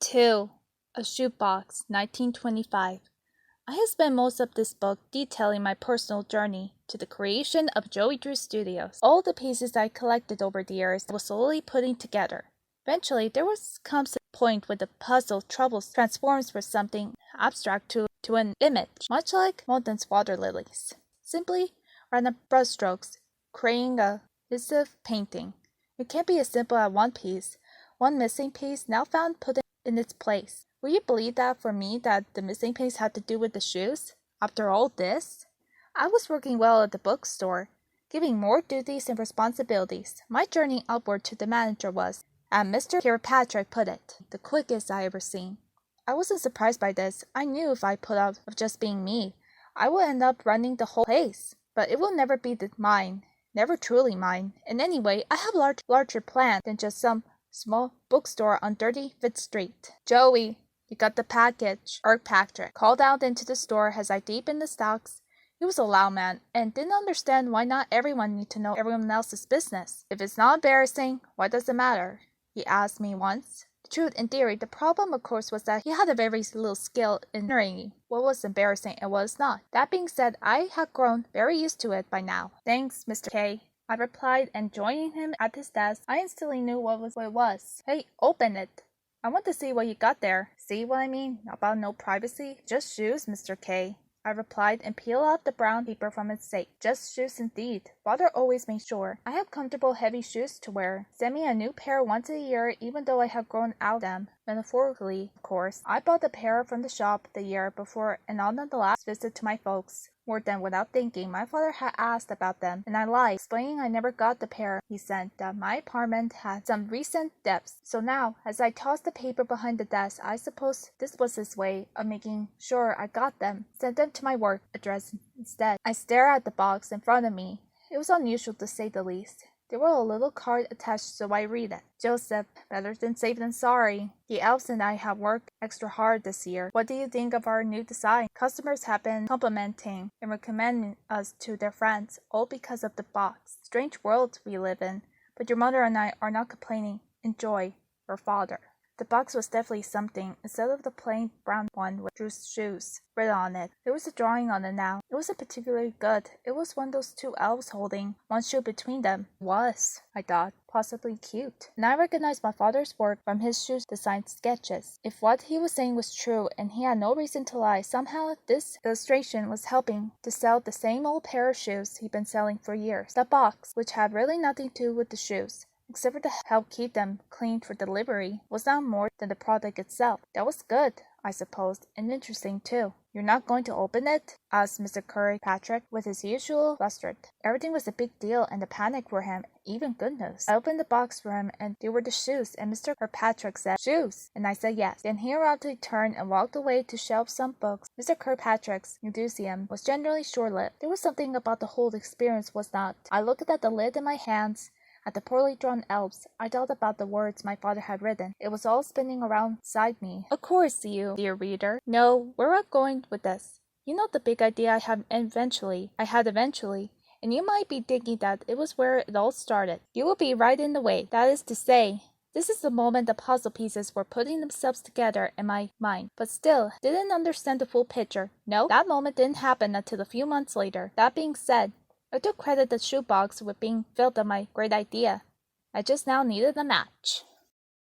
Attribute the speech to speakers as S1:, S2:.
S1: 2. A Shoebox, 1925. I have spent most of this book detailing my personal journey to the creation of Joey Drew Studios. All the pieces I collected over the years I was slowly putting together. Eventually, there comes a point where the puzzle transforms from something abstract to an image, much like Molden's water lilies. Simply random brushstrokes, creating a cohesive painting. It can't be as simple as one piece, one missing piece now found put in its place. Will you believe that for me that the missing piece had to do with the shoes? After all this? I was working well at the bookstore, giving more duties and responsibilities. My journey upward to the manager was, as Mr. Kirkpatrick put it, the quickest I ever seen. I wasn't surprised by this. I knew if I put up of just being me, I would end up running the whole place. But it will never be mine, never truly mine. And anyway, I have larger plans than just some small bookstore on 35th Street. Joey, you got the package. Kirkpatrick called out into the store as I deepened the stocks. He was a loud man and didn't understand why not everyone need to know everyone else's business. If it's not embarrassing, why does it matter? He asked me once. The truth, in theory, the problem, of course, was that he had a very little skill in knowing what was embarrassing and what was not. That being said, I had grown very used to it by now. Thanks, Mr. K, I replied, and joining him at his desk, I instantly knew what it was. Hey, open it. I want to see what you got there. See what I mean about no privacy? Just shoes, Mr. K, I replied, and peeled out the brown paper from its safe. Just shoes indeed. Father always made sure I have comfortable heavy shoes to wear. Send me a new pair once a year, even though I have grown out of them. Metaphorically, of course. I bought the pair from the shop the year before, and on the last visit to my folks, more than without thinking, my father had asked about them, and I lied, explaining I never got the pair he sent, that my apartment had some recent depths. So now, as I tossed the paper behind the desk, I suppose this was his way of making sure I got them. Sent them to my work address instead. I stared at the box in front of me. It was unusual to say the least. There was a little card attached, so I read it. Joseph, better than safe than sorry. The elves and I have worked extra hard this year. What do you think of our new design? Customers have been complimenting and recommending us to their friends, all because of the box. Strange world we live in, but your mother and I are not complaining. Enjoy, your father. The box was definitely something. Instead of the plain brown one with Drew's shoes written on it, there was a drawing on it now. It wasn't particularly good. It was one of those two elves holding one shoe between them. It was, I thought, possibly cute. And I recognized my father's work from his shoe design sketches. If what he was saying was true, and he had no reason to lie, somehow this illustration was helping to sell the same old pair of shoes he'd been selling for years. The box, which had really nothing to do with the shoes, except for to help keep them clean for delivery, was not more than the product itself. That was good, I suppose, and interesting too. You're not going to open it? Asked Mr. Kirkpatrick with his usual bluster. Everything was a big deal and a panic for him, even good news. I opened the box for him and there were the shoes, and Mr. Kirkpatrick said, "Shoes!" And I said yes. Then he abruptly turned and walked away to shelve some books. Mr. Kirkpatrick's enthusiasm was generally short-lived. There was something about the whole experience was not. I looked at the lid in my hands, at the poorly drawn elves. I thought about the words my father had written. It was all spinning around inside me. Of course, you, dear reader, know where I'm going with this. You know the big idea I had eventually, and you might be thinking that it was where it all started. You will be right in the way. That is to say, this is the moment the puzzle pieces were putting themselves together in my mind, but still didn't understand the full picture. No, that moment didn't happen until a few months later. That being said, I took credit the shoebox with being filled of my great idea. I just now needed a match.